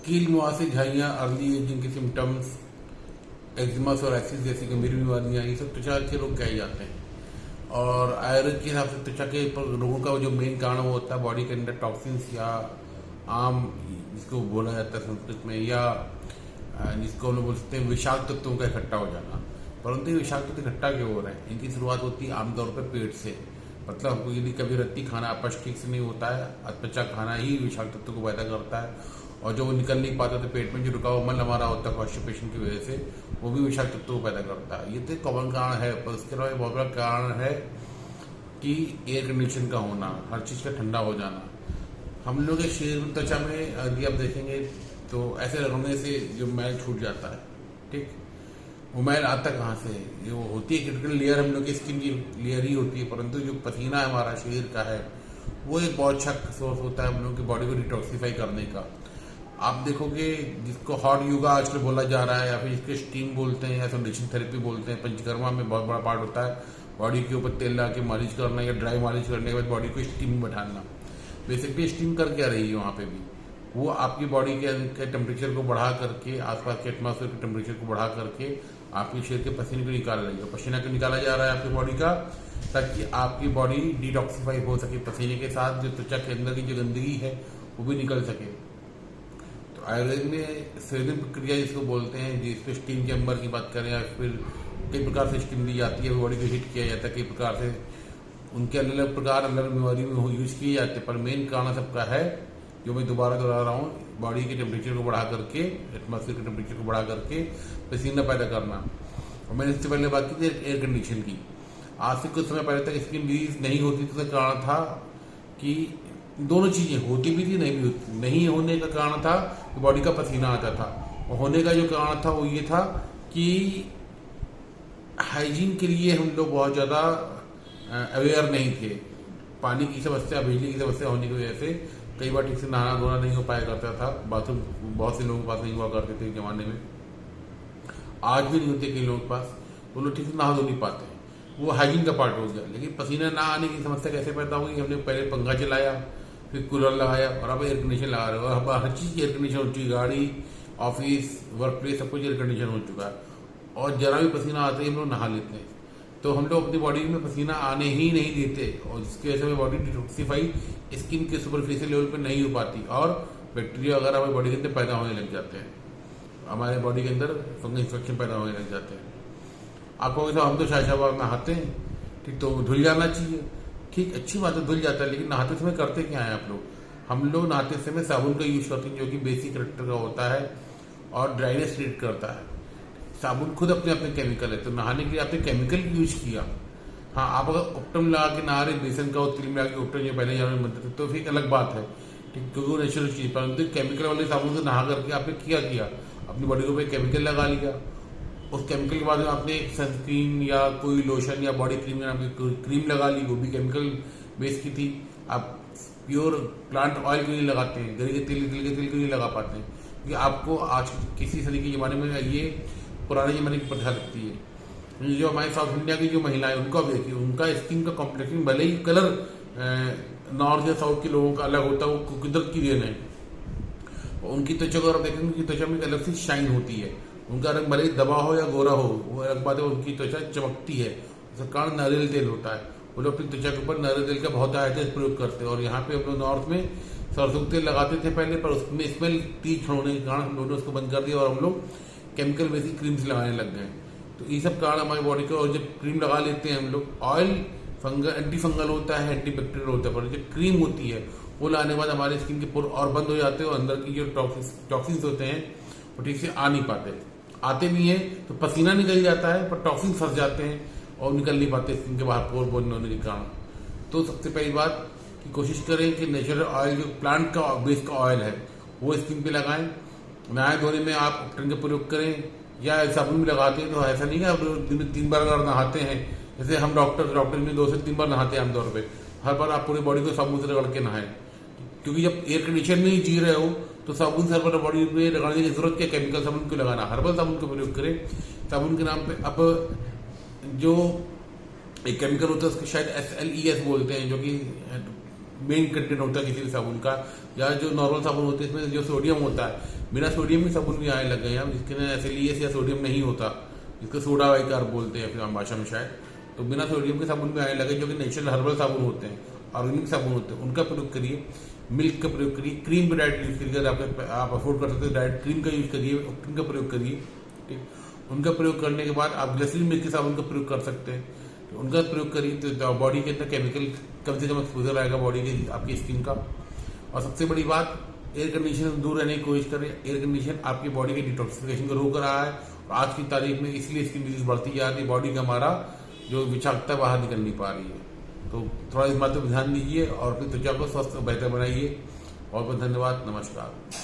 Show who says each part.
Speaker 1: कील मुहासे झाइयाँ, early ageing के सिम्टम्स, एक्जिमा सोराइसिस जैसी गंभीर बीमारियाँ, ये सब त्वचा के रोग कहे जाते हैं। और आयुर्वेद के हिसाब से त्वचा के रोगों का जो मेन कारण वो होता है बॉडी के अंदर टॉक्सिन्स या आम, जिसको बोला जाता है संस्कृत में, या जिसको हम लोग बोलते हैं विषाक्त तत्वों का इकट्ठा हो जाना। परंतु ये विषाक्त तत्व इकट्ठा क्यों हो रहे हैं? इनकी शुरुआत होती है आमतौर पर पेट से। मतलब हमको यदि कभी रत्ती खाना अपच ठीक से नहीं होता है, अपचा खाना ही विषाक्त तत्व को पैदा करता है, और जो वो निकल नहीं पाता तो पेट में जो रुका हुआ मल हमारा होता है कॉन्स्टिपेशन की वजह से, वो भी विषाक्त तत्व को पैदा करता है। ये तो कॉमन कारण है, पर उसके अलावा बहुत बड़ा कारण है कि एयर कंडीशन का होना, हर चीज़ का ठंडा हो जाना। हम लोग के शरीर में त्वचा में यदि आप देखेंगे तो ऐसे रगड़ने से जो मैल छूट जाता है, ठीक, वो मैल आता कहाँ से? जो होती है क्रिटिकल लेयर हम लोग की स्किन की लेयर ही होती है, परंतु जो पसीना है हमारा शरीर का है वो एक बहुत अच्छा सोर्स होता है हम लोग की बॉडी को डिटॉक्सीफाई करने का। आप देखोगे जिसको हॉट योगा आजकल बोला जा रहा है, या फिर जिसके स्टीम बोलते हैं या सोनेशन थेरेपी बोलते हैं, पंचकर्मा में बहुत बड़ा पार्ट होता है बॉडी के ऊपर तेल ला के मालिश करना या ड्राई मालिश करने के बाद बॉडी को स्टीम में बैठाना। बेसिकली स्टीम कर क्या रही है वहाँ पे भी? वो आपकी बॉडी के टेम्परेचर को बढ़ा करके, आसपास के एटमॉस्फेयर के टेम्परेचर को बढ़ा करके आपके शरीर के पसीने को निकाल रही है। पसीना क्यों निकाला जा रहा है आपकी बॉडी का? ताकि आपकी बॉडी डिटॉक्सीफाई हो सके, पसीने के साथ जो त्वचा के अंदर की जो गंदगी है वो भी निकल सके। तो आयुर्वेद में स्वेदिंग प्रक्रिया जिसको बोलते हैं, जिसपे स्टीम चैम्बर की बात करें या फिर कई प्रकार से स्टीम दी जाती है, बॉडी को हीट किया जाता है, कई प्रकार से उनके अलग अलग प्रकार अलग अलग बीमारी में यूज किए जाते हैं। पर मेन कारण सबका है, जो मैं दोबारा दोहरा रहा हूँ, बॉडी के टेम्परेचर को बढ़ा करके, एटमॉस्फेयर के टेम्परेचर को बढ़ा करके पसीना पैदा करना। और मैंने इससे पहले बात की थी एयर कंडीशन की। आज से कुछ समय पहले तक स्किन डिजीज नहीं होती थी, तो कारण था कि दोनों चीजें होती भी थी, नहीं भी होती। नहीं होने का कारण था कि बॉडी का पसीना आता था, और होने का जो कारण था वो ये था कि हाइजीन के लिए हम लोग बहुत ज़्यादा अवेयर नहीं थे। पानी की समस्या, बिजली की समस्या होने की वजह से कई बार ठीक से नहाना धोना नहीं हो पाया करता था। बाथरूम बहुत से लोगों के पास नहीं हुआ करते थे जमाने में, आज भी नहीं होते कई लोगों के पास। वो लोग ठीक से नहा धो नहीं पाते, वो हाइजीन का पार्ट हो गया। लेकिन पसीना ना आने की समस्या कैसे पैदा हुई? हमने पहले पंखा चलाया, फिर कूलर लगाया, और अब एयर कंडीशन लगा रहे हो। और हर चीज़ एयर कंडीशन हो चुकी, गाड़ी, ऑफिस, वर्क प्लेस, सब कुछ एयर कंडीशन हो चुका है। और जरा भी पसीना आते ही हम लोग नहा लेते हैं। तो हम लोग अपनी बॉडी में पसीना आने ही नहीं देते, और जिसकी वजह से बॉडी डिटॉक्सीफाई स्किन के सुपरफिशियल लेवल पे नहीं हो पाती, और बैक्टीरिया वगैरह हमारी बॉडी के अंदर पैदा होने लग जाते हैं, हमारे बॉडी के अंदर फंगल इन्फेक्शन पैदा होने लग जाते हैं। आपको कैसा, हम तो शायद नहाते हैं, ठीक, तो धुल जाना चाहिए, ठीक, अच्छी बात है, धुल जाता है। लेकिन नहाते समय करते क्या है आप लोग? हम लोग नहाते समय साबुन का यूज करते हैं, जो कि बेसिक करेक्टर का होता है और ड्राइनेस क्रिएट करता है। साबुन खुद अपने अपने केमिकल है, तो नहाने के लिए आपने केमिकल यूज किया। हाँ, आप अगर उपटम लगा के नहा रहे, बेसन का और तिल मिला के उपटम जो पहले जमाने में बनते थे, तो फिर एक अलग बात है, ठीक, क्योंकि वो नेचुरल चीज। परंतु केमिकल वाले साबुन से नहा करके आपने किया अपनी बॉडी को केमिकल लगा लिया। उस केमिकल के बाद में आपने एक सनस्क्रीन या कोई लोशन या बॉडी क्रीम या क्रीम लगा ली, वो भी केमिकल बेस की थी। आप प्योर प्लांट ऑयल क्यों नहीं लगाते हैं? गरी के तेल क्यों नहीं लगा पाते हैं? क्योंकि आपको आज किसी सदी के ज़माने में ये पुराने ज़माने की प्रथा लगती है। जो हमारे साउथ इंडिया की जो महिलाएं, उनको आप देखिए, उनका स्किन का कॉम्प्लेक्शन भले ही कलर नॉर्थ या साउथ के लोगों का अलग होता है, वो कुदरत की देन है। उनकी त्वचा को आप देखेंगे, उनकी त्वचा में एक अलग सी शाइन होती है। उनका रंग भले ही दबा हो या गोरा हो, वो अलग बात है, उनकी त्वचा चमकती है। उसका कारण नारियल तेल होता है। वो लोग अपनी त्वचा के ऊपर नारियल तेल का बहुत आयत प्रयोग करते हैं। और यहाँ पे हम लोग नॉर्थ में सरसों तेल लगाते थे पहले, पर उसमें स्मेल तीख होने के कारण हम लोगों ने उसको बंद कर दिया, और हम लोग केमिकल बेसिक क्रीम्स लगाने लग गए। तो ये सब कारण हमारी बॉडी को, और जब क्रीम लगा लेते हैं हम लोग, ऑयल फंगल एंटी फंगल होता है, एंटी बैक्टीरियल होता है, पर जब क्रीम होती है वो लाने के बाद हमारे स्किन के पोर और बंद हो जाते हैं, और अंदर की जो टॉक्सिन्स होते हैं वो ठीक से आ नहीं पाते। आते भी हैं तो पसीना निकल जाता है, पर टॉक्सिन फंस जाते हैं और निकल नहीं पाते स्किन के बाहर पोर बंद होने के कारण। तो सबसे पहली बात कि कोशिश करें कि नेचुरल ऑयल, जो प्लांट का बेस का ऑयल है, वो स्किन पे लगाएं। नहाए धोने में आप उपटन का प्रयोग करें, या साबुन भी लगाते हैं, तो ऐसा नहीं है आप दिन में 3 बार अगर नहाते हैं, जैसे हम डॉक्टर में 2 से 3 बार नहाते हैं आमतौर पर। हर बार आप पूरी बॉडी को साबुन से रगड़ के नहाएं, क्योंकि जब एयर कंडीशन में ही जी रहे हो तो साबुन से हर बार बॉडी में लगाने की जरूरत क्या? केमिकल साबुन क्यों लगाना? हर्बल साबुन का प्रयोग करें। साबुन के नाम पे अब जो एक केमिकल होता है उसको शायद SLES बोलते हैं, जो कि मेन कंटेंट होता है किसी भी साबुन का, या जो नॉर्मल साबुन होते हैं इसमें जो सोडियम होता है, बिना सोडियम के साबुन भी आने लग गए हैं, जिसके अंदर SLES या सोडियम नहीं होता, जिसको सोडा बाइकार्ब बोलते हैं अपनी आम भाषा में शायद। तो बिना सोडियम के साबुन भी आने लगे, जो कि नेचुरल हर्बल साबुन होते हैं, ऑर्गेनिक साबुन होते हैं, उनका प्रयोग करिए। मिल्क का प्रयोग करिए, क्रीम का डाइट यूज करिए, अगर आप अफोर्ड कर सकते हैं डाइट क्रीम का यूज करिए, क्रीम का प्रयोग करिए। ठीक, उनका प्रयोग करने के बाद आप ग्लिसरीन मिल्क के साबुन का प्रयोग कर सकते हैं, तो उनका प्रयोग करिए तो बॉडी के अंदर केमिकल कम से कम एक्सपोजर आएगा बॉडी के, आपकी स्किन का। और सबसे बड़ी बात, एयर कंडीशन से दूर रहने की कोशिश करें। एयर कंडीशन आपकी बॉडी के डिटॉक्सिफिकेशन को रोक रहा है, और आज की तारीख में इसलिए स्किन डिजीज बढ़ती जा रही है, बॉडी का हमारा जो विषाक्तता बाहर निकल नहीं पा रही है। तो थोड़ा इस बात पर ध्यान दीजिए और अपनी त्वचा को स्वस्थ और बेहतर बनाइए। बहुत बहुत धन्यवाद, नमस्कार।